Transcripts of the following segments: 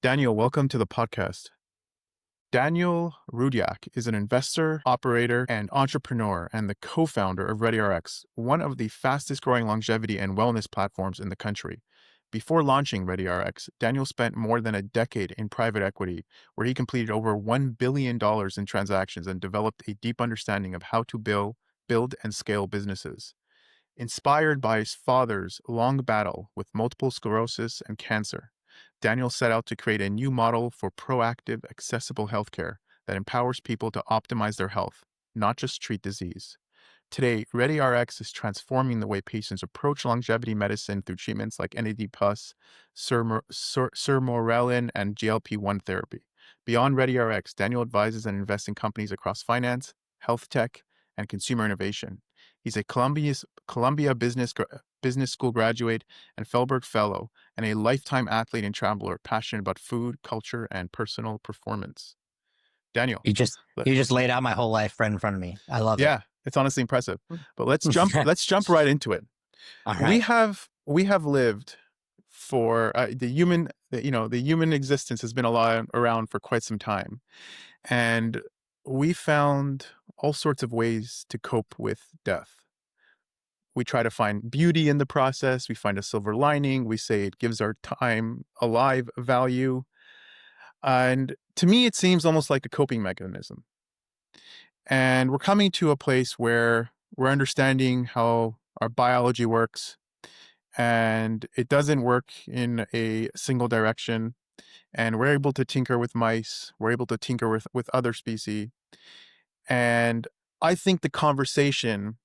Daniel, welcome to the podcast. Daniel Rudyak is an investor, operator, and entrepreneur, and the co-founder of ReadyRx, one of the fastest growing longevity and wellness platforms in the country. Before launching ReadyRx, Daniel spent more than a decade in private equity, where he completed over $1 billion in transactions and developed a deep understanding of how to build and scale businesses. Inspired by his father's long battle with multiple sclerosis and cancer, Daniel set out to create a new model for proactive, accessible healthcare that empowers people to optimize their health, not just treat disease. Today, ReadyRx is transforming the way patients approach longevity medicine through treatments like NAD+, Sirmorelin, and GLP-1 therapy. Beyond ReadyRx, Daniel advises and invests in companies across finance, health tech, and consumer innovation. He's a Columbia Business School graduate and Felberg Fellow, and a lifetime athlete and traveler passionate about food, culture, and personal performance. Daniel. You just you just laid out my whole life right in front of me. I love it. Yeah, it's honestly impressive. But let's jump right into it. All right. We have lived for the human existence has been around for quite some time, and we found all sorts of ways to cope with death. We try to find beauty in the process. We find a silver lining. We say it gives our time alive value. And to me, it seems almost like a coping mechanism. And we're coming to a place where we're understanding how our biology works, and it doesn't work in a single direction. And we're able to tinker with mice. We're able to tinker with other species. And I think the conversation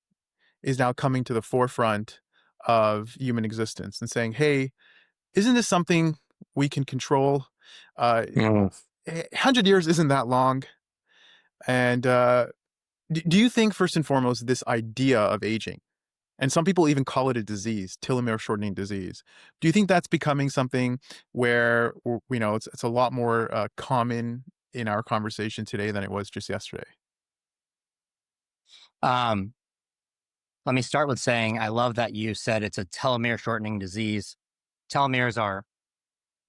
is now coming to the forefront of human existence and saying, hey, isn't this something we can control? 100 years isn't that long. And do you think, first and foremost, this idea of aging, and some people even call it a disease, telomere shortening disease, do you think that's becoming something where, it's a lot more common in our conversation today than it was just yesterday? Let me start with saying I love that you said it's a telomere shortening disease. Telomeres are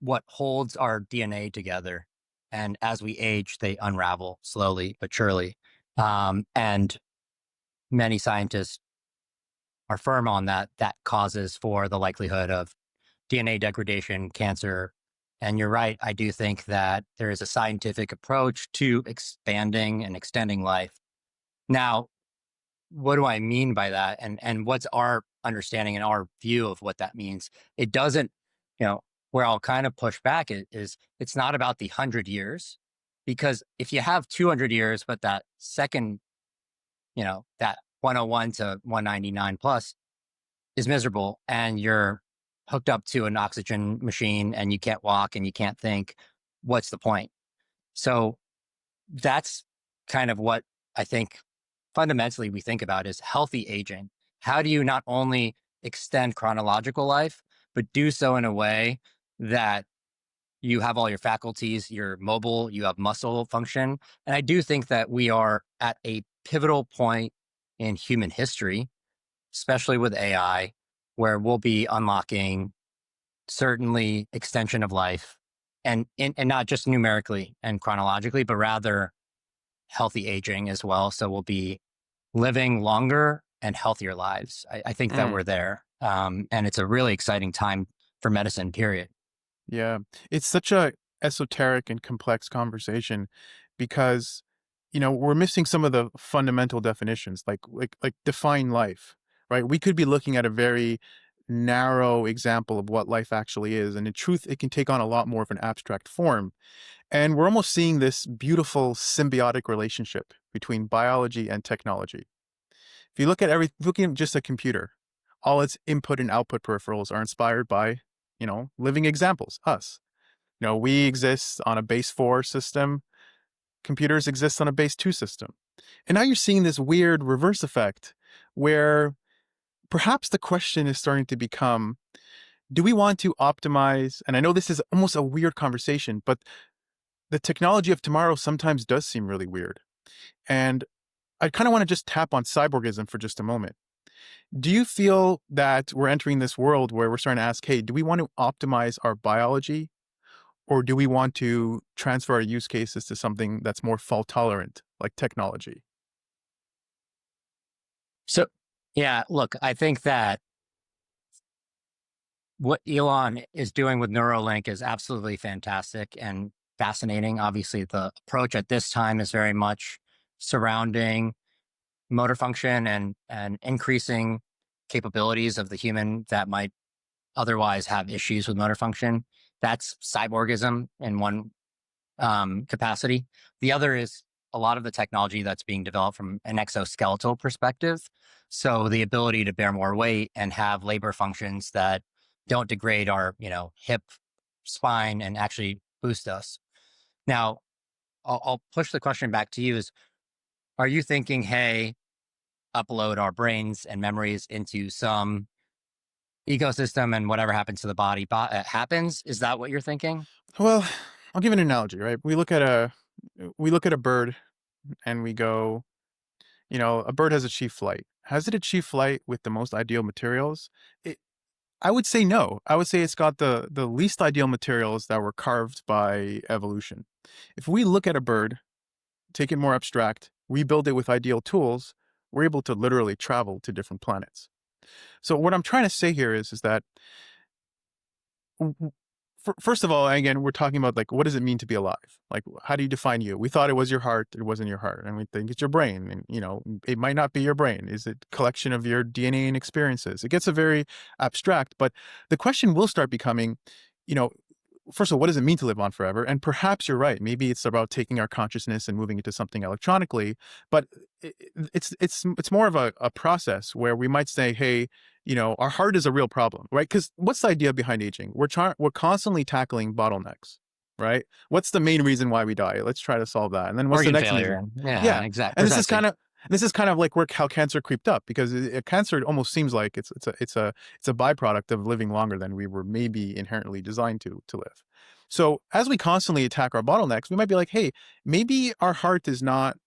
what holds our DNA together. And as we age, they unravel slowly but surely. And many scientists are firm on that causes for the likelihood of DNA degradation, cancer. And you're right. I do think that there is a scientific approach to expanding and extending life. Now, what do I mean by that? And what's our understanding and our view of what that means? It doesn't, where I'll kind of push back is it's not about the 100 years, because if you have 200 years, but that second, that 101 to 199 plus is miserable, and you're hooked up to an oxygen machine and you can't walk and you can't think, what's the point? So that's kind of what I think fundamentally we think about is healthy aging. How do you not only extend chronological life, but do so in a way that you have all your faculties, you're mobile, you have muscle function. And I do think that we are at a pivotal point in human history, especially with AI, where we'll be unlocking certainly extension of life, and not just numerically and chronologically, but rather healthy aging as well. So we'll be living longer and healthier lives. I think that we're there. And it's a really exciting time for medicine, period. Yeah, it's such a esoteric and complex conversation because, we're missing some of the fundamental definitions, like define life, right? We could be looking at a very narrow example of what life actually is. And in truth, it can take on a lot more of an abstract form. And we're almost seeing this beautiful symbiotic relationship between biology and technology. If you look at looking at just a computer, all its input and output peripherals are inspired by, living examples, us. We exist on a base 4 system. Computers exist on a base 2 system. And now you're seeing this weird reverse effect where perhaps the question is starting to become, do we want to optimize? And I know this is almost a weird conversation, but the technology of tomorrow sometimes does seem really weird. And I kind of want to just tap on cyborgism for just a moment. Do you feel that we're entering this world where we're starting to ask, hey, do we want to optimize our biology, Or do we want to transfer our use cases to something that's more fault tolerant, like technology? So, yeah, look, I think that what Elon is doing with Neuralink is absolutely fantastic and fascinating. Obviously, the approach at this time is very much surrounding motor function and increasing capabilities of the human that might otherwise have issues with motor function. That's cyborgism in one capacity. The other is a lot of the technology that's being developed from an exoskeletal perspective. So the ability to bear more weight and have labor functions that don't degrade our, hip, spine, and actually boost us. Now, I'll push the question back to you: Is are you thinking, hey, upload our brains and memories into some ecosystem, and whatever happens to the body happens? Is that what you're thinking? Well, I'll give an analogy, right? We look at a bird and we go, a bird has achieved flight. Has it achieved flight with the most ideal materials? It, I would say no. I would say it's got the least ideal materials that were carved by evolution. If we look at a bird, take it more abstract, rebuild it with ideal tools, we're able to literally travel to different planets. So what I'm trying to say here is that first of all, again, we're talking about like what does it mean to be alive? Like how do you define you? We thought it was your heart, it wasn't your heart, and we think it's your brain, and it might not be your brain. Is it collection of your DNA and experiences? It gets a very abstract, but the question will start becoming, you know, first of all, what does it mean to live on forever? And perhaps you're right. Maybe it's about taking our consciousness and moving it to something electronically. But it's more of a process where we might say, hey, our heart is a real problem, right? Because what's the idea behind aging? We're constantly tackling bottlenecks, right? What's the main reason why we die? Let's try to solve that. And then what's the Organ next reason? failure. Yeah, Yeah, exactly. and Precisely. this is kind of like where how cancer creeped up because cancer almost seems like it's a byproduct of living longer than we were maybe inherently designed to live. So as we constantly attack our bottlenecks, we might be like, hey, maybe our heart is not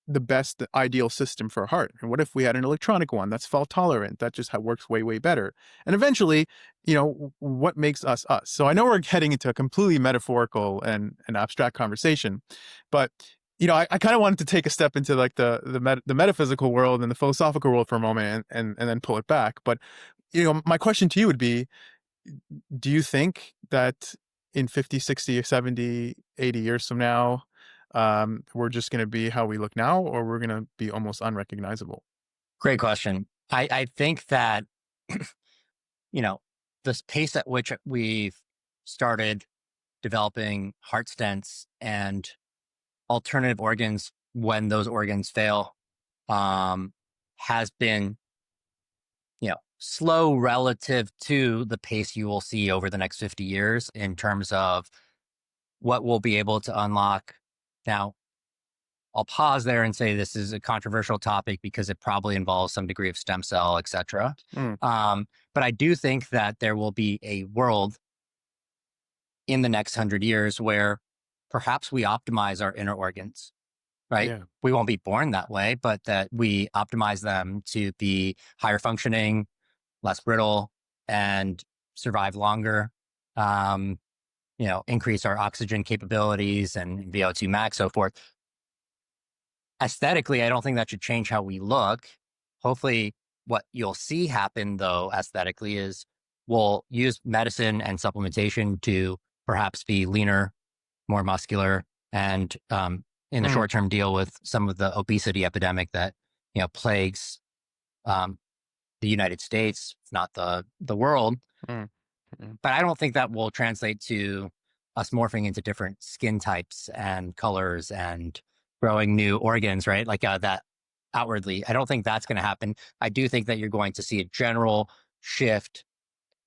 the best ideal system for a heart. And what if we had an electronic one that's fault tolerant, that just works way, way better? And eventually, what makes us us? So I know we're heading into a completely metaphorical and abstract conversation, but I kind of wanted to take a step into like the metaphysical world and the philosophical world for a moment and then pull it back. But my question to you would be, do you think that in 50, 60, 70, 80 years from now, we're just going to be how we look now, or we're going to be almost unrecognizable? Great question. I think that, you know, this pace at which we've started developing heart stents and alternative organs when those organs fail, um, has been, slow relative to the pace you will see over the next 50 years in terms of what we'll be able to unlock. Now, I'll pause there and say this is a controversial topic because it probably involves some degree of stem cell, et cetera. Mm, But I do think that there will be a world in the next 100 years where perhaps we optimize our inner organs, right? yeah. We won't be born that way, but that we optimize them to be higher functioning, less brittle, and survive longer. Um, increase our oxygen capabilities and VO2 max, so forth. Aesthetically, I don't think that should change how we look. Hopefully, what you'll see happen though, aesthetically, is we'll use medicine and supplementation to perhaps be leaner, more muscular, and in the Mm, short term, deal with some of the obesity epidemic that plagues um, the United States, if not the world. mm, mm, But I don't think that will translate to us morphing into different skin types and colors and growing new organs, right? Like that outwardly. I don't think that's going to happen. I do think that you're going to see a general shift.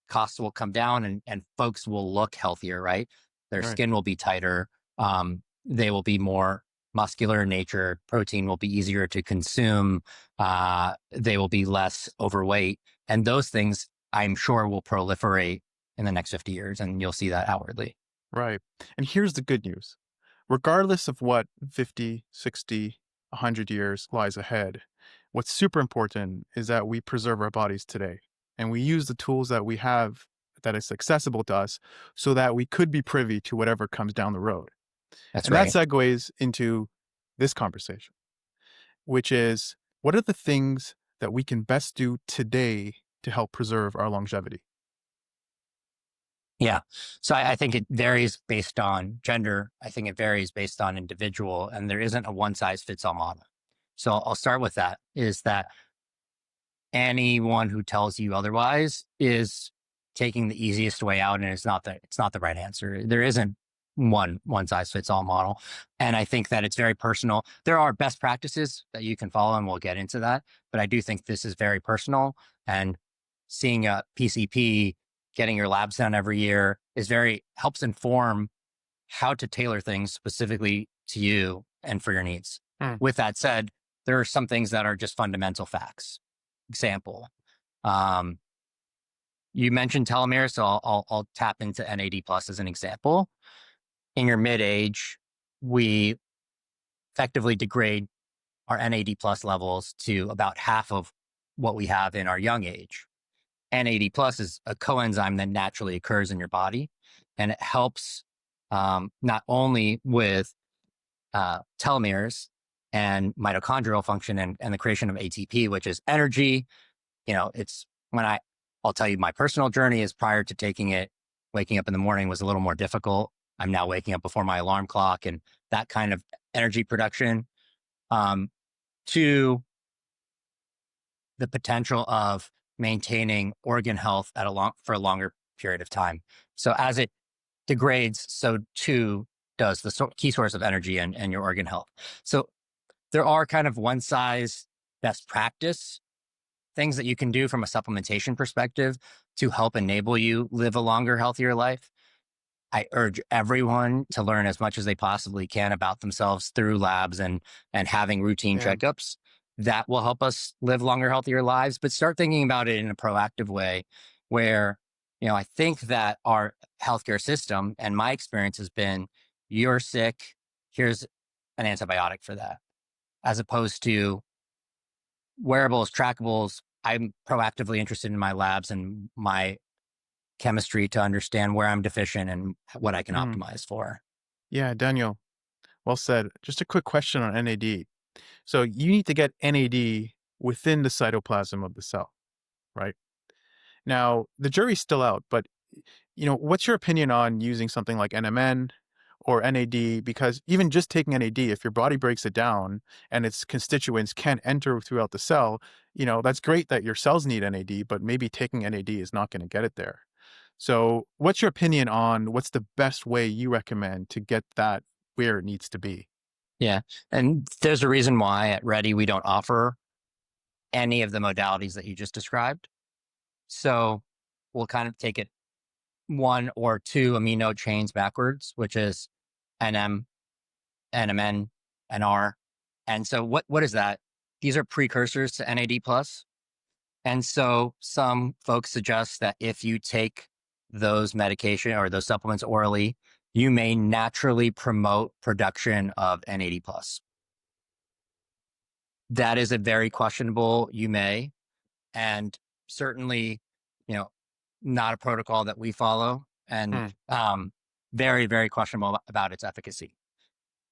Costs will come down and folks will look healthier, right? Their right. skin will be tighter. They will be more muscular in nature. Protein will be easier to consume. They will be less overweight. And those things, I'm sure, will proliferate in the next 50 years. And you'll see that outwardly. Right. And here's the good news. Regardless of what 50, 60, 100 years lies ahead, what's super important is that we preserve our bodies today and we use the tools that we have that is accessible to us so that we could be privy to whatever comes down the road. That's And that right. segues into this conversation, which is what are the things that we can best do today to help preserve our longevity? Yeah. So I think it varies based on gender. I think it varies based on individual, and there isn't a one size fits all model. So I'll start with that is that anyone who tells you otherwise is taking the easiest way out, and it's not the right answer. There isn't one size fits all model. And I think that it's very personal. There are best practices that you can follow, and we'll get into that. But I do think this is very personal, and seeing a PCP, getting your labs done every year helps inform how to tailor things specifically to you and for your needs. Hmm. With that said, there are some things that are just fundamental facts. Example, um, you mentioned telomeres, so I'll tap into NAD plus as an example. In your mid age, we effectively degrade our NAD plus levels to about half of what we have in our young age. NAD plus is a coenzyme that naturally occurs in your body, and it helps not only with telomeres and mitochondrial function and the creation of ATP, which is energy. It's when I'll tell you my personal journey is prior to taking it, waking up in the morning was a little more difficult. I'm now waking up before my alarm clock and that kind of energy production, um, to the potential of maintaining organ health for a longer period of time. So as it degrades, so too does the key source of energy and your organ health. So there are kind of one size best practice things that you can do from a supplementation perspective to help enable you live a longer, healthier life. I urge everyone to learn as much as they possibly can about themselves through labs and having routine Yeah. checkups. That will help us live longer, healthier lives, but start thinking about it in a proactive way where, I think that our healthcare system and my experience has been you're sick, here's an antibiotic for that, as opposed to wearables, trackables. I'm proactively interested in my labs and my chemistry to understand where I'm deficient and what I can Mm. optimize for. Yeah, Daniel, well said. Just a quick question on NAD. So you need to get NAD within the cytoplasm of the cell, right? Now, the jury's still out, but what's your opinion on using something like NMN or NAD? Because even just taking NAD, if your body breaks it down and its constituents can enter throughout the cell, that's great that your cells need NAD, but maybe taking NAD is not going to get it there. So, what's your opinion on what's the best way you recommend to get that where it needs to be? Yeah. And there's a reason why at Ready we don't offer any of the modalities that you just described. So we'll kind of take it one or two amino chains backwards, which is NM, NMN, NR. And so what is that? These are precursors to NAD plus. And so some folks suggest that if you take those medication or those supplements orally, you may naturally promote production of NAD plus. That is a very questionable you may, and certainly, you know, not a protocol that we follow, and Hmm. very, very questionable about its efficacy.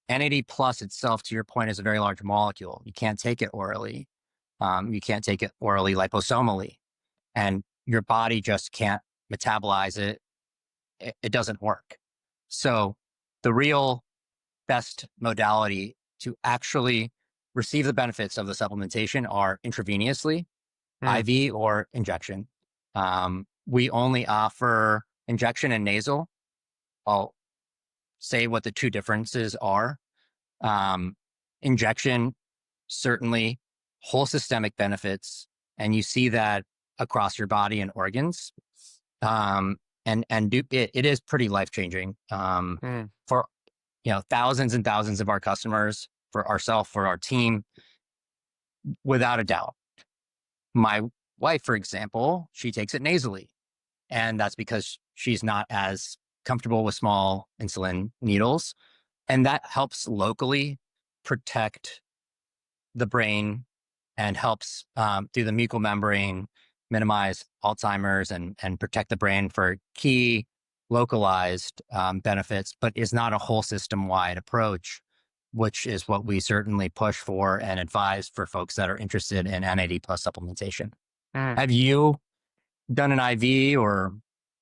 NAD plus itself, to your point, is a very large molecule. You can't take it orally. You can't take it orally liposomally, and your body just can't metabolize it. It doesn't work. So the real best modality to actually receive the benefits of the supplementation are intravenously, Hmm. IV, or injection. We only offer injection and nasal. I'll say what the two differences are. Um, Injection, certainly whole systemic benefits, and you see that across your body and organs. It is pretty life changing Hmm. for thousands and thousands of our customers, for ourselves, for our team, without a doubt. My wife, for example, she takes it nasally, and that's because she's not as comfortable with small insulin needles, and that helps locally protect the brain and helps through the mucal membrane minimize Alzheimer's and protect the brain for key localized benefits, but is not a whole system wide approach, which is what we certainly push for and advise for folks that are interested in NAD plus supplementation. Mm. Have you done an IV or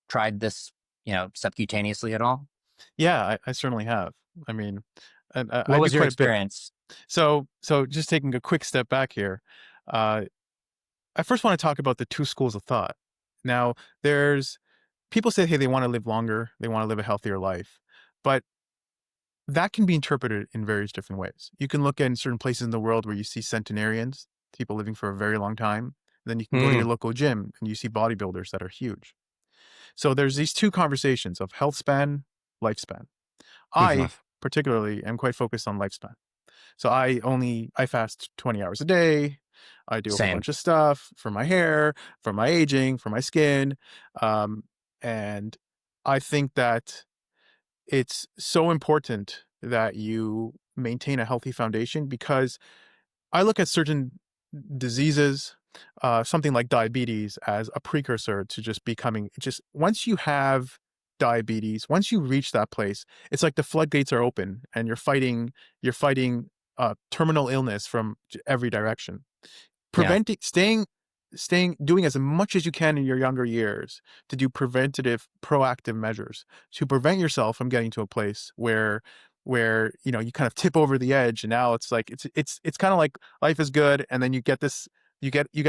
tried this, subcutaneously at all? Yeah, I certainly have. I mean, and I What do was your quite a bit. experience? So just taking a quick step back here, uh, I first want to talk about the two schools of thought. Now, there's people say, hey, they want to live longer, they want to live a healthier life, but that can be interpreted in various different ways. You can look at certain places in the world where you see centenarians, people living for a very long time. Then you can go to your Mm, local gym and you see bodybuilders that are huge. So there's these two conversations of health span, lifespan. mhm. I particularly am quite focused on lifespan. So I fast 20 hours a day. I do a whole Same. bunch of stuff for my hair, for my aging, for my skin. Um, and I think that it's so important that you maintain a healthy foundation because I look at certain diseases, something like diabetes, as a precursor to just becoming just once you have diabetes, once you reach that place, it's like the floodgates are open and you're fighting terminal illness from every direction. Yeah. Preventing, doing as much as you can in your younger years to do preventative, proactive measures to prevent yourself from getting to a place where you kind of tip over the edge, and now it's like it's kind of like life is good, and then you get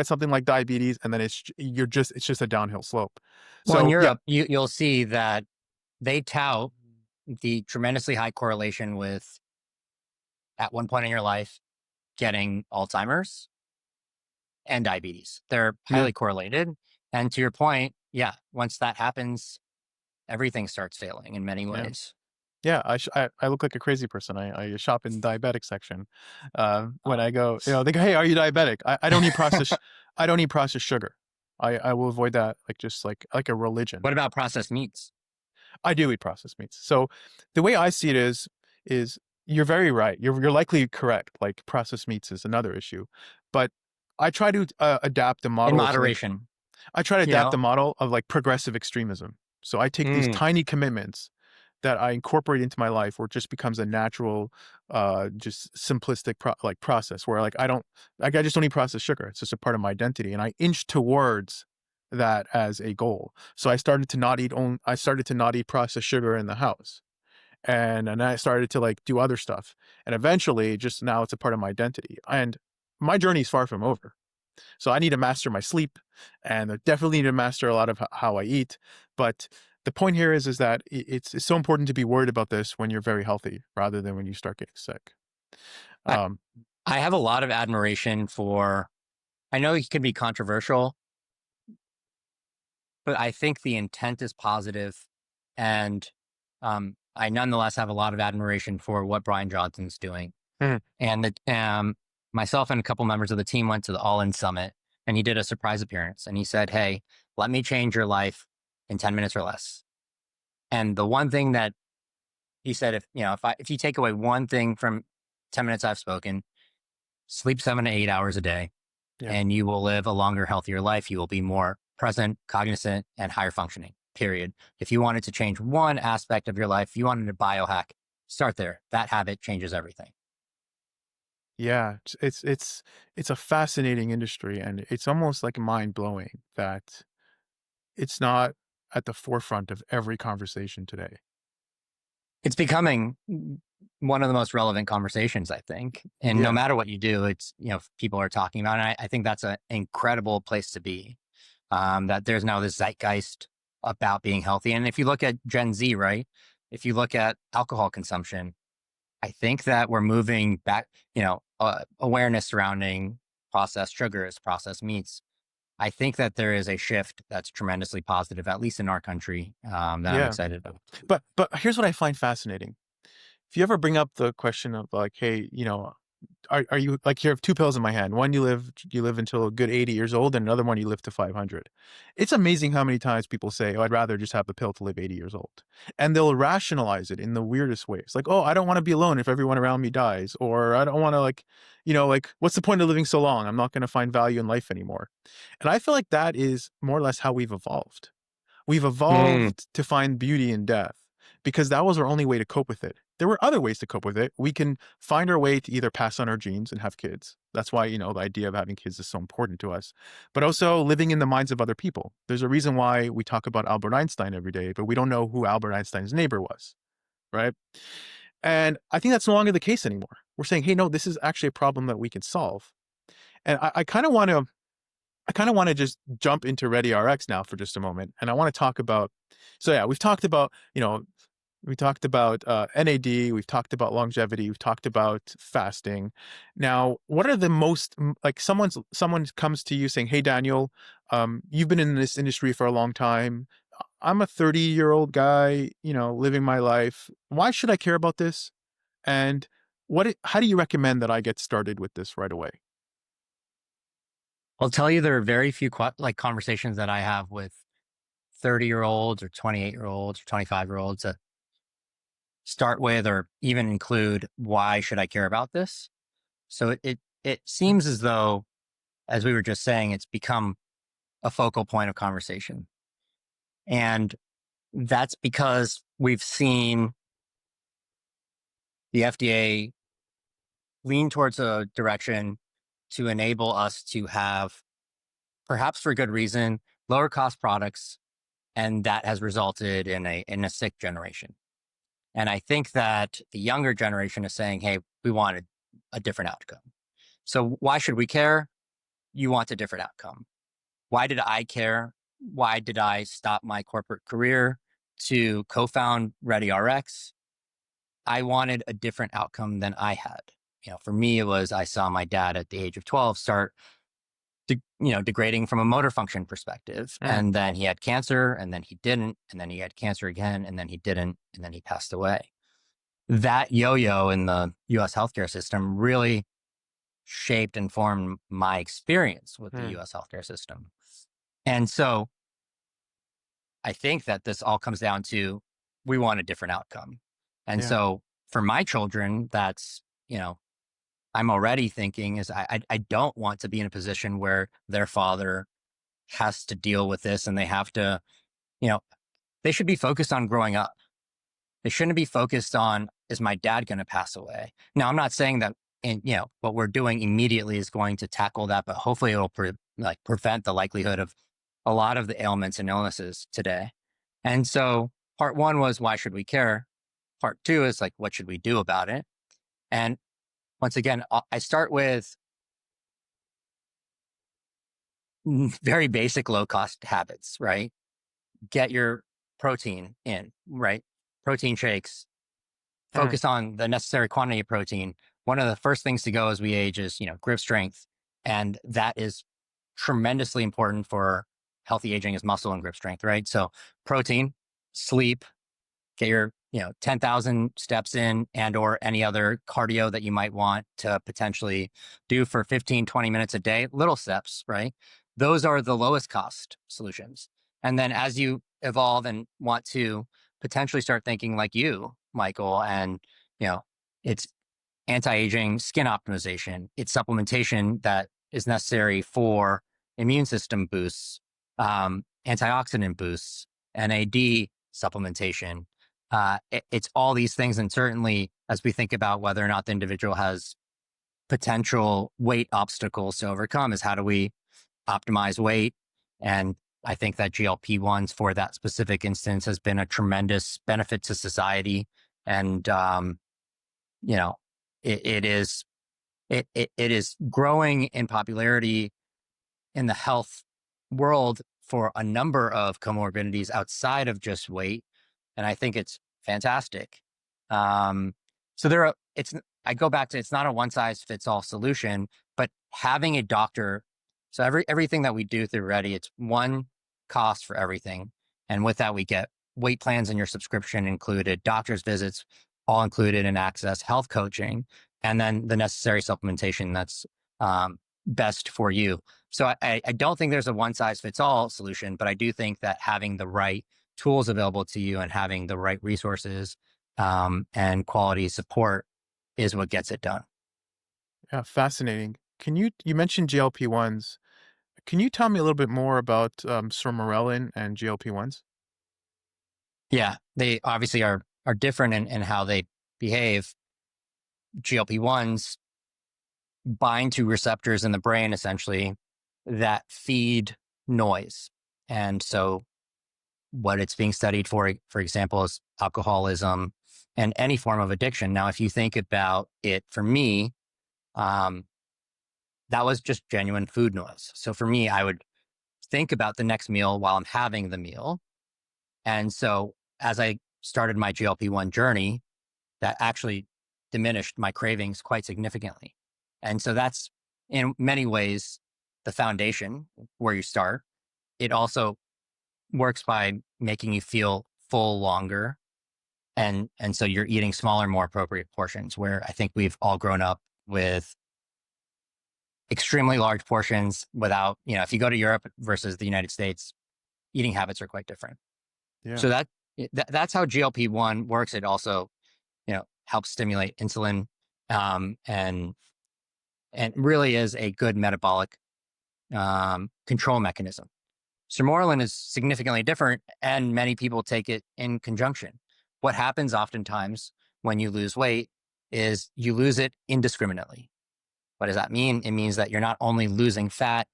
something like diabetes, and then it's just a downhill slope. Well, in So yeah, Europe, you'll see that they tout the tremendously high correlation with, at one point in your life, getting Alzheimer's and diabetes. They're yeah, highly correlated. And to your point, yeah, once that happens, everything starts failing in many yeah. ways. Yeah, I look like a crazy person. I shop in diabetic section. When Uh, I go, they go, "Hey, are you diabetic?" I don't eat processed sugar. I will avoid that like just like a religion. what about processed meats? I do eat processed meats. So the way I see it is you're very right. You're likely correct. Like processed meats is another issue, but I try to adapt the In model of like moderation, I try to you adapt know? the model of like progressive extremism. So I take these Mm. tiny commitments that I incorporate into my life where it just becomes a natural, just simplistic process where like I just don't eat processed sugar. It's just a part of my identity. And I inch towards that as a goal. So I started to not eat processed sugar in the house. And I started to like do other stuff. And eventually just now it's a part of my identity. And my journey is far from over. So I need to master my sleep, and I definitely need to master a lot of how I eat. But the point here is that it's so important to be worried about this when you're very healthy rather than when you start getting sick. I, Um, I have a lot of admiration for, I know it can be controversial, but I think the intent is positive, and I nonetheless have a lot of admiration for what Brian Johnson's doing. mhm, And myself and a couple members of the team went to the All In Summit, and he did a surprise appearance. And he said, "Hey, let me change your life in 10 minutes or less." And the one thing that he said, if you take away one thing from 10 minutes I've spoken, sleep 7 to 8 hours a day, yeah, and you will live a longer, healthier life. You will be more present, cognizant, and higher functioning. Period. If you wanted to change one aspect of your life, if you wanted to biohack, start there. That habit changes everything. yeah, it's a fascinating industry, and it's almost like mind blowing that it's not at the forefront of every conversation today. It's becoming one of the most relevant conversations, I think. And no Yeah, matter what you do, it's, people are talking about it. And I think that's an incredible place to be. That there's now this zeitgeist about being healthy. And if you look at Gen Z, right? If you look at alcohol consumption, I think that we're moving back, awareness surrounding processed sugars, processed meats. I think that there is a shift that's tremendously positive, at least in our country, that I'm yeah. excited about. But here's what I find fascinating. If you ever bring up the question of like, hey, are you like, you have two pills in my hand. One, you live until a good 80 years old, and another one you live to 500. It's amazing how many times people say, "Oh, I'd rather just have the pill to live 80 years old." And they'll rationalize it in the weirdest ways. Like, "Oh, I don't want to be alone if everyone around me dies," or "I don't want to like, like what's the point of living so long? I'm not going to find value in life anymore." And I feel like that is more or less how we've evolved. We've Mm. evolved to find beauty in death because that was our only way to cope with it. There were other ways to cope with it. We can find our way to either pass on our genes and have kids. That's why, the idea of having kids is so important to us. But also living in the minds of other people. There's a reason why we talk about Albert Einstein every day, but we don't know who Albert Einstein's neighbor was, right? And I think that's no longer the case anymore. We're saying, hey, no, this is actually a problem that we can solve. And I kind of want to just jump into ReadyRx now for just a moment, and I want to talk about. So yeah, we've talked about NAD, we've talked about longevity, we've talked about fasting. Now, what are the most like someone comes to you saying, "Hey, Daniel, you've been in this industry for a long time. I'm a 30-year-old guy, living my life. Why should I care about this? And how do you recommend that I get started with this right away?" I'll tell you, there are very few conversations that I have with 30-year-olds or 28-year-olds or 25-year-olds that start with or even include why should I care about this. So it seems as though, as we were just saying, it's become a focal point of conversation. And that's because we've seen the FDA lean towards a direction to enable us to have, perhaps for good reason, lower cost products. And that has resulted in a sick generation. And I think that the younger generation is saying, hey, we want a different outcome. So why should we care? You want a different outcome. Why did I care? Why did I stop my corporate career to co-found ReadyRx? I wanted a different outcome than I had. For me, it was I saw my dad at the age of 12 start degrading from a motor function perspective. Mm, And then he had cancer, and then he didn't, and then he had cancer again, and then he didn't, and then he passed away. That yo-yo in the US healthcare system really shaped and formed my experience with the mm, US healthcare system. And so I think that this all comes down to we want a different outcome. And yeah. so for my children, that's, I'm already thinking is I don't want to be in a position where their father has to deal with this and they have to, you know, they should be focused on growing up. They shouldn't be focused on, is my dad going to pass away? Now, I'm not saying that, what we're doing immediately is going to tackle that, but hopefully it'll prevent the likelihood of a lot of the ailments and illnesses today. And so part one was, why should we care? Part two is like, what should we do about it? And once again, I start with very basic low cost habits, right? Get your protein in, right? Protein shakes, Mm, focus on the necessary quantity of protein. One of the first things to go as we age is, grip strength. And that is tremendously important for healthy aging is muscle and grip strength, right? So protein, sleep, get your 10,000 steps in, and or any other cardio that you might want to potentially do for 15, 20 minutes a day, little steps, right? Those are the lowest cost solutions. And then as you evolve and want to potentially start thinking like you, Michael, and it's anti-aging skin optimization, it's supplementation that is necessary for immune system boosts, antioxidant boosts, NAD supplementation. It's all these things. And certainly as we think about whether or not the individual has potential weight obstacles to overcome, is how do we optimize weight? And I think that GLP-1s for that specific instance has been a tremendous benefit to society. And, you know, it is, it is growing in popularity in the health world for a number of comorbidities outside of just weight. And I think it's fantastic. Um, so I go back to, it's not a one size fits all solution, but having a doctor. So everything that we do through Ready, it's one cost for everything. And with that, we get weight plans in your subscription included, doctor's visits, all included in access, health coaching. and then the necessary supplementation that's best for you. So I don't think there's a one size fits all solution, but I do think that having the right tools available to you and having the right resources and quality support is what gets it done. Yeah, fascinating. You mentioned GLP-1s. Can you tell me a little bit more about Sirmorelin and GLP-1s? Yeah, they obviously are different in how they behave. GLP-1s bind to receptors in the brain essentially that feed noise. And so what it's being studied for example, is alcoholism and any form of addiction. Now, if you think about it, for me, um, that was just genuine food noise. So for me, I would think about the next meal while I'm having the meal. And so as I started my GLP-1 journey, that actually diminished my cravings quite significantly. And so that's in many ways the foundation where you start. It also works by making you feel full longer. And so you're eating smaller, more appropriate portions, where I think we've all grown up with extremely large portions without, if you go to Europe versus the United States, eating habits are quite different. Yeah. So that's how GLP-1 works. It also, helps stimulate insulin, and really is a good metabolic control mechanism. Sermorelin is significantly different, and many people take it in conjunction. What happens oftentimes when you lose weight is you lose it indiscriminately. What does that mean? It means that you're not only losing fat,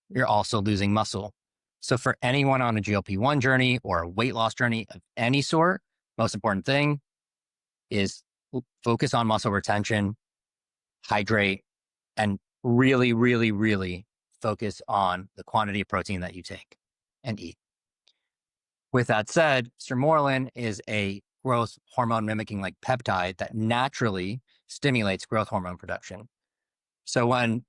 you're also losing muscle. So for anyone on a GLP-1 journey or a weight loss journey of any sort, most important thing is focus on muscle retention, hydrate, and really, really, really focus on the quantity of protein that you take and eat. With that said, Sermorelin is a growth hormone mimicking like peptide that naturally stimulates growth hormone production. So when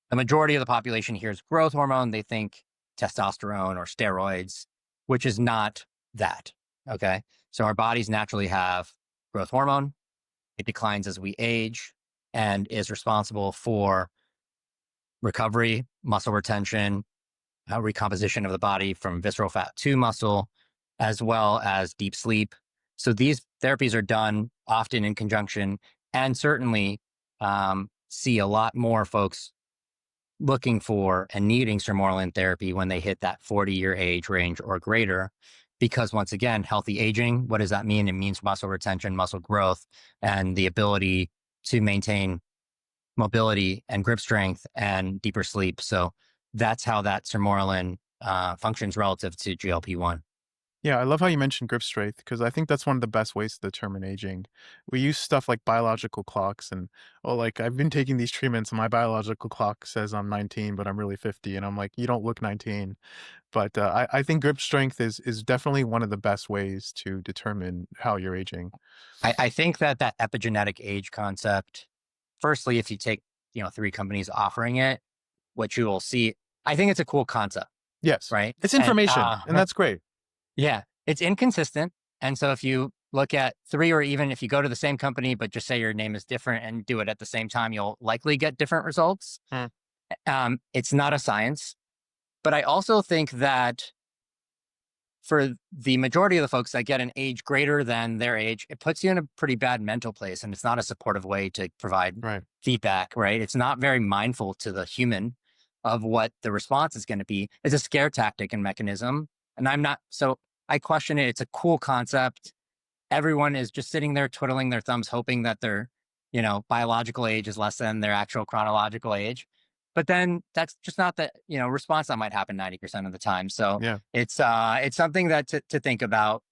the majority of the population hears growth hormone, they think testosterone or steroids, which is not that. Okay. So our bodies naturally have growth hormone. It declines as we age and is responsible for recovery, muscle retention, recomposition of the body from visceral fat to muscle, as well as deep sleep. So these therapies are done often in conjunction, and certainly see a lot more folks looking for and needing Sermorelin therapy when they hit that 40-year age range or greater. Because once again, healthy aging, what does that mean? It means muscle retention, muscle growth, and the ability to maintain mobility and grip strength and deeper sleep. So that's how that Sermorelin functions relative to GLP-1. Yeah, I love how you mentioned grip strength because I think that's one of the best ways to determine aging. We use stuff like biological clocks and, oh, like I've been taking these treatments and my biological clock says I'm 19, but I'm really 50. And I'm like, you don't look 19. But I think grip strength is definitely one of the best ways to determine how you're aging. I think that epigenetic age concept, firstly, if you take, three companies offering it, what you will see, I think it's a cool concept, Yes, right? it's And information, and that's great. yeah, it's inconsistent. And so if you look at three, or even if you go to the same company, but just say your name is different and do it at the same time, you'll likely get different results. Hmm. It's not a science. But I also think that for the majority of the folks that get an age greater than their age, it puts you in a pretty bad mental place. And it's not a supportive way to provide Right. feedback, right? It's not very mindful to the human of what the response is going to be. It's a scare tactic and mechanism. And so I question it. It's a cool concept. Everyone is just sitting there twiddling their thumbs, hoping that their, biological age is less than their actual chronological age. But then that's just not the, response that might happen 90% of the time. So Yeah. it's something that to think about.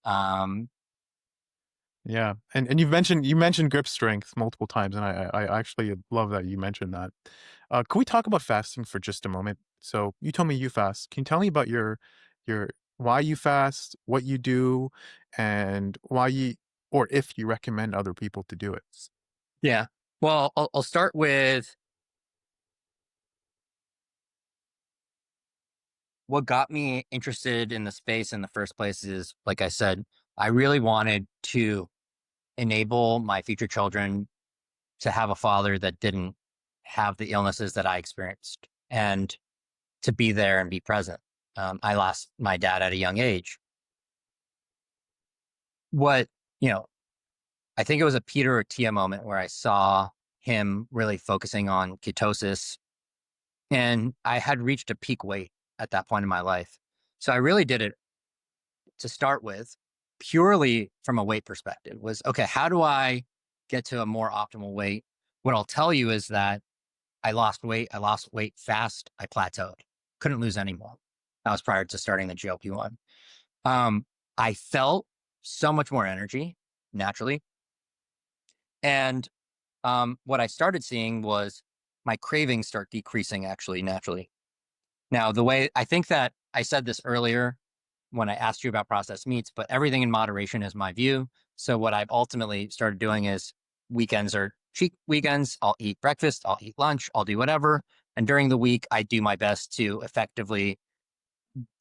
Yeah, and you mentioned grip strength multiple times, and I actually love that you mentioned that. Can we talk about fasting for just a moment? So you told me you fast. Can you tell me about your why you fast, what you do, and why you or if you recommend other people to do it? Yeah. Well, I'll start with what got me interested in the space in the first place is, like I said, I really wanted to enable my future children to have a father that didn't have the illnesses that I experienced, and to be there and be present. I lost my dad at a young age. What, you know, I think it was a Peter or Tia moment where I saw him really focusing on ketosis, and I had reached a peak weight at that point in my life. So I really did it to start with purely from a weight perspective. Was okay, how do I get to a more optimal weight? What I'll tell you is that I lost weight fast, I plateaued. Couldn't lose any more. That was prior to starting the GLP-1. I felt so much more energy naturally. And what I started seeing was my cravings start decreasing actually naturally. Now, the way I think that I said this earlier when I asked you about processed meats, but everything in moderation is my view. So what I've ultimately started doing is weekends are cheat weekends. I'll eat breakfast, I'll eat lunch, I'll do whatever. And during the week, I do my best to effectively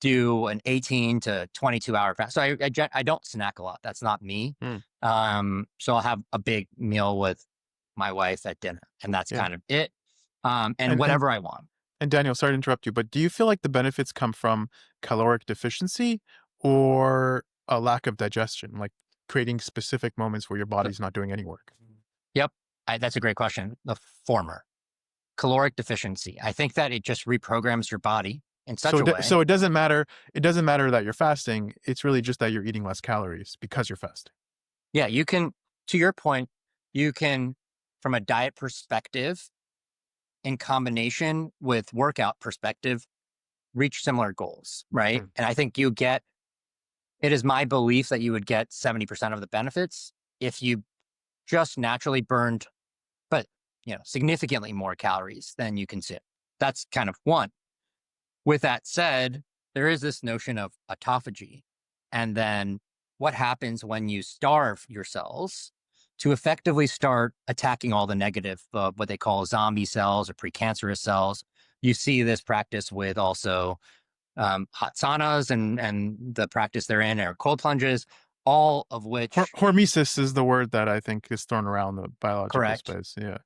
do an 18 to 22 hour fast. So I don't snack a lot. That's not me. Mm, So I'll have a big meal with my wife at dinner, and that's yeah. kind of it. And And and whatever I want. and Daniel, sorry to interrupt you, but do you feel like the benefits come from caloric deficiency or a lack of digestion, like creating specific moments where your So, body's not doing any work? yep, that's a great question. The former, caloric deficiency. I think that it just reprograms your body in such a way. So it doesn't matter. It doesn't matter that you're fasting. It's really just that you're eating less calories because you're fasting. Yeah, you can, to your point, you can, from a diet perspective, in combination with workout perspective, reach similar goals, right? Mm. And I think it is my belief that you would get 70% of the benefits if you just naturally burned, but significantly more calories than you consume. That's kind of one. With that said, there is this notion of autophagy. And then what happens when you starve your cells to effectively start attacking all the negative, what they call zombie cells or precancerous cells? You see this practice with also hot saunas and the practice they're in, or cold plunges, all of which, Hormesis is the word that I think is thrown around the biological correct, space. Yeah.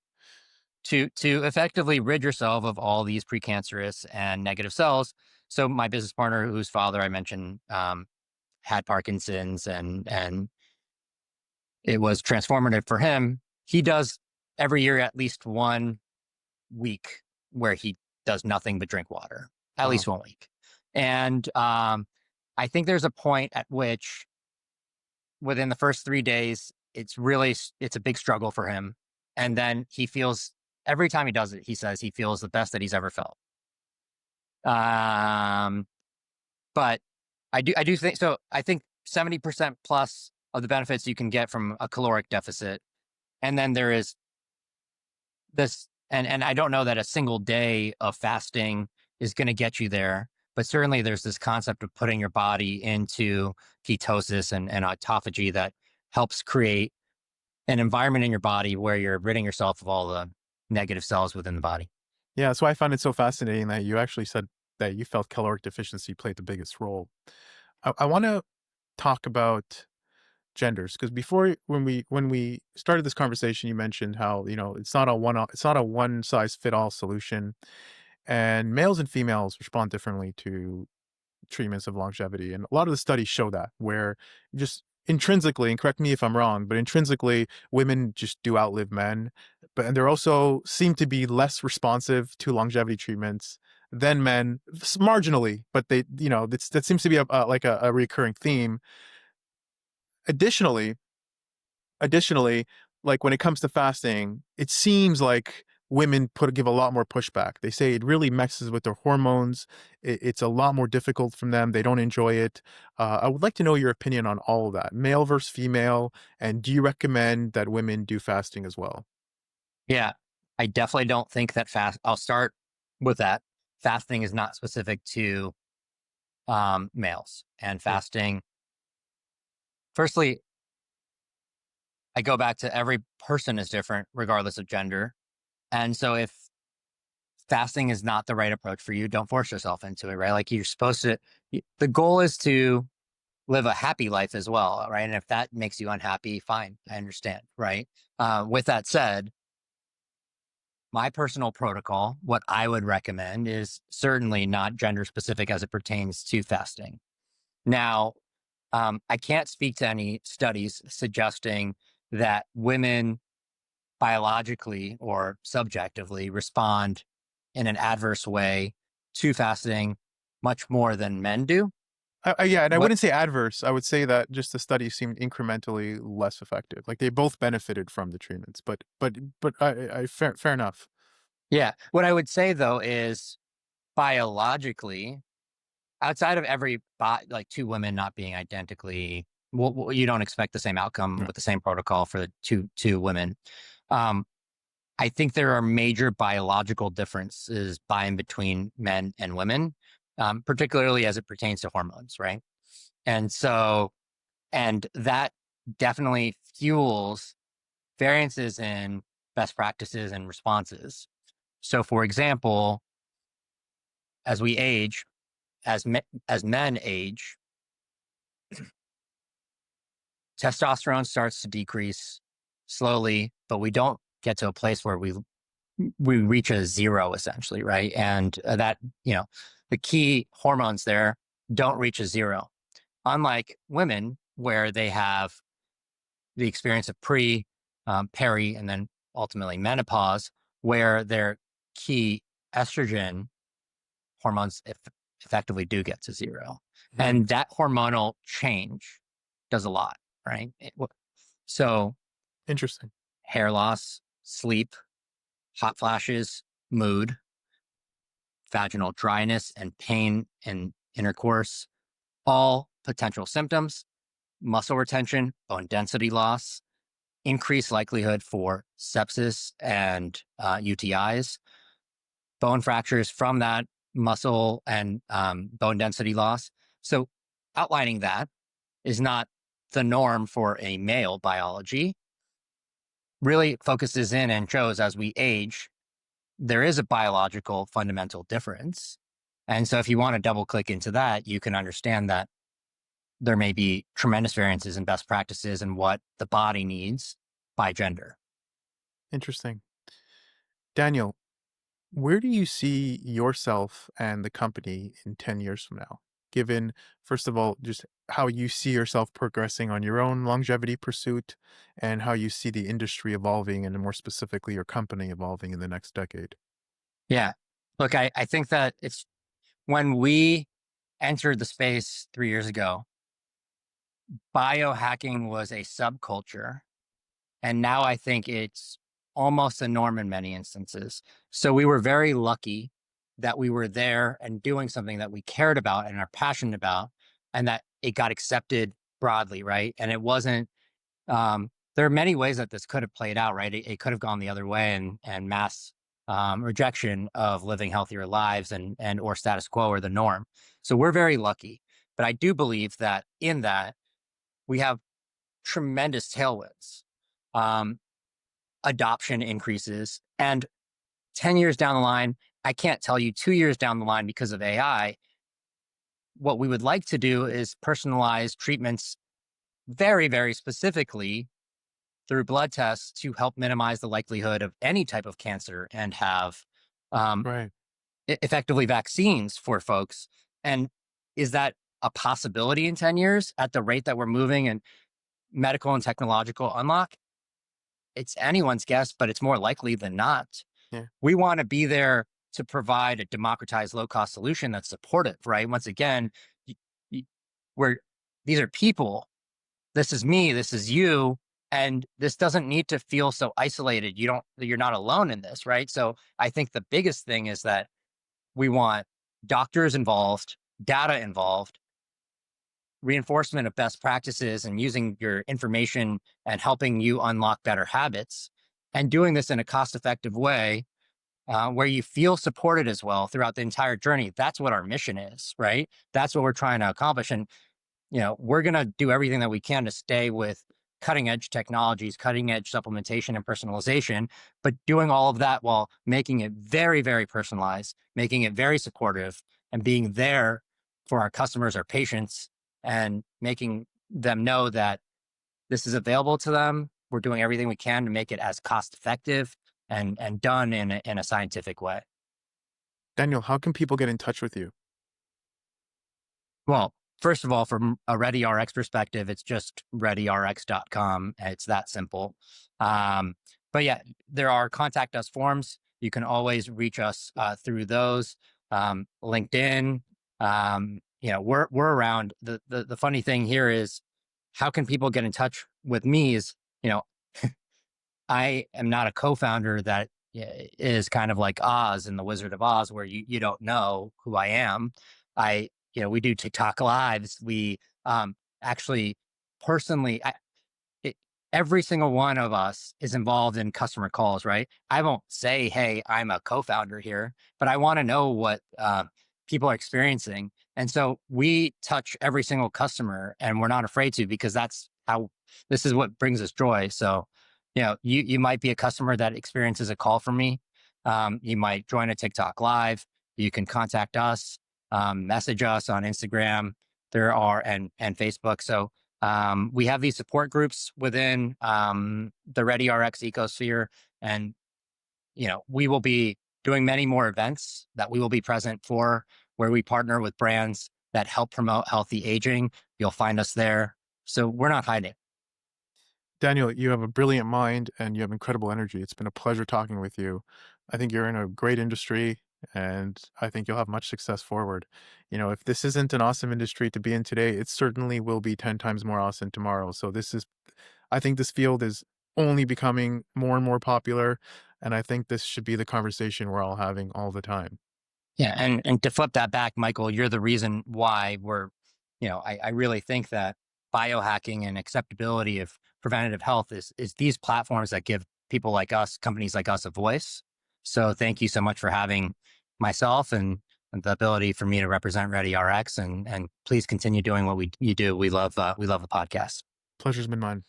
to effectively rid yourself of all these precancerous and negative cells. So my business partner, whose father I mentioned, had Parkinson's, and it was transformative for him. He does every year at least 1 week where he does nothing but drink water, at Wow. least 1 week. And I think there's a point at which within the first 3 days, it's a big struggle for him. And then he feels, every time he does it, he says he feels the best that he's ever felt. Um, but I do think so. I think 70% plus of the benefits you can get from a caloric deficit. And then there is this, and I don't know that a single day of fasting is going to get you there, but certainly there's this concept of putting your body into ketosis and autophagy that helps create an environment in your body where you're ridding yourself of all the negative cells within the body. Yeah. So I find it so fascinating that you actually said that you felt caloric deficiency played the biggest role. I want to talk about genders because before when we started this conversation, you mentioned how it's not a one size fit all solution, and males and females respond differently to treatments of longevity. And a lot of the studies show that, where just intrinsically, and correct me if I'm wrong, but intrinsically, women just do outlive men. But and they're also seem to be less responsive to longevity treatments than men, marginally. But that seems to be a recurring theme. Additionally, Additionally, like when it comes to fasting, it seems like women give a lot more pushback. They say it really messes with their hormones. It's a lot more difficult from them. They don't enjoy it. I would like to know your opinion on all of that, male versus female, and do you recommend that women do fasting as well? Yeah, I definitely don't think that I'll start with that. Fasting is not specific to males, and Yeah. fasting, firstly, I go back to every person is different regardless of gender. And so if fasting is not the right approach for you, don't force yourself into it, right? Like you're supposed to, the goal is to live a happy life as well, right? And if that makes you unhappy, fine, I understand, right? With that said, my personal protocol, what I would recommend is certainly not gender specific as it pertains to fasting. Now, I can't speak to any studies suggesting that women biologically or subjectively respond in an adverse way to fasting much more than men do. Yeah, and I What wouldn't say adverse. I would say that just the study seemed incrementally less effective. Like they both benefited from the treatments, but I fair enough. Yeah. What I would say though is biologically, outside of like two women not being identically, you don't expect the same outcome Yeah. with the same protocol for the two women. Um, I think there are major biological differences by and between men and women, particularly as it pertains to hormones, right? And so, and that definitely fuels variances in best practices and responses. So, for example, as we age, as men age, testosterone starts to decrease slowly, but we don't get to a place where we reach a zero essentially, right? And that, the key hormones there don't reach a zero. Unlike women, where they have the experience of peri, and then ultimately menopause, where their key estrogen hormones effectively do get to zero. Hmm. And that hormonal change does a lot, right? So, Interesting. hair loss, sleep, hot flashes, mood, vaginal dryness, and pain in intercourse, all potential symptoms, muscle retention, bone density loss, increased likelihood for sepsis and UTIs, bone fractures from that muscle and bone density loss. So, outlining that is not the norm for a male biology, really focuses in and shows as we age, there is a biological fundamental difference. And so, if you want to double click into that, you can understand that there may be tremendous variances in best practices and what the body needs by gender. Interesting. Daniel, where do you see yourself and the company in 10 years from now? Given, first of all, just how you see yourself progressing on your own longevity pursuit and how you see the industry evolving and more specifically your company evolving in the next decade. Yeah. Look, I think that it's when we entered the space 3 years ago, biohacking was a subculture. And now I think it's almost a norm in many instances. So we were very lucky that we were there and doing something that we cared about and are passionate about, and that it got accepted broadly, right? And it wasn't, there are many ways that this could have played out, right? It could have gone the other way, and mass rejection of living healthier lives and or status quo are the norm. So we're very lucky. But I do believe that in that we have tremendous tailwinds. Um, Adoption increases. And 10 years down the line, I can't tell you 2 years down the line because of AI. What we would like to do is personalize treatments very, very specifically through blood tests to help minimize the likelihood of any type of cancer and have um, Right. effectively vaccines for folks. And is that a possibility in 10 years at the rate that we're moving and medical and technological unlock? It's anyone's guess, but it's more likely than not. Yeah. We want to be there to provide a democratized low cost solution that's supportive, right? Once again, y- y- we're these are people. This is me, this is you, and this doesn't need to feel so isolated. You're not alone in this, right? So I think the biggest thing is that we want doctors involved, data involved, reinforcement of best practices and using your information and helping you unlock better habits, and doing this in a cost effective way where you feel supported as well throughout the entire journey. That's what our mission is, right? That's what we're trying to accomplish. And, we're going to do everything that we can to stay with cutting edge technologies, cutting edge supplementation and personalization, but doing all of that while making it very, very personalized, making it very supportive, and being there for our customers, our patients, and making them know that this is available to them. We're doing everything we can to make it as cost effective and done in a scientific way. Daniel, how can people get in touch with you? Well, first of all, from a ReadyRx perspective, it's just readyrx.com. It's that simple. Um, but yeah, there are contact us forms. You can always reach us through those. LinkedIn. We're around. The funny thing here is, how can people get in touch with me? Is you know I am not a co-founder that is kind of like Oz in the Wizard of Oz, where you don't know who I am. We do TikTok lives. We actually personally, it, every single one of us is involved in customer calls, right? I won't say, "Hey, I'm a co-founder here," but I want to know what people are experiencing, and so we touch every single customer, and we're not afraid to, because that's how this is what brings us joy. So, you might be a customer that experiences a call from me. You might join a TikTok live. You can contact us, message us on Instagram. There are and Facebook. So we have these support groups within the ReadyRx ecosphere, and we will be doing many more events that we will be present for, where we partner with brands that help promote healthy aging. You'll find us there. So we're not hiding. Daniel, you have a brilliant mind and you have incredible energy. It's been a pleasure talking with you. I think you're in a great industry and I think you'll have much success forward. If this isn't an awesome industry to be in today, it certainly will be 10 times more awesome tomorrow. I think this field is only becoming more and more popular. And I think this should be the conversation we're all having all the time. Yeah, and to flip that back, Michael, you're the reason why I really think that biohacking and acceptability of preventative health is these platforms that give people like us, companies like us, a voice. So thank you so much for having myself and the ability for me to represent ReadyRx, and please continue doing what you do. We love the podcast. Pleasure's been mine.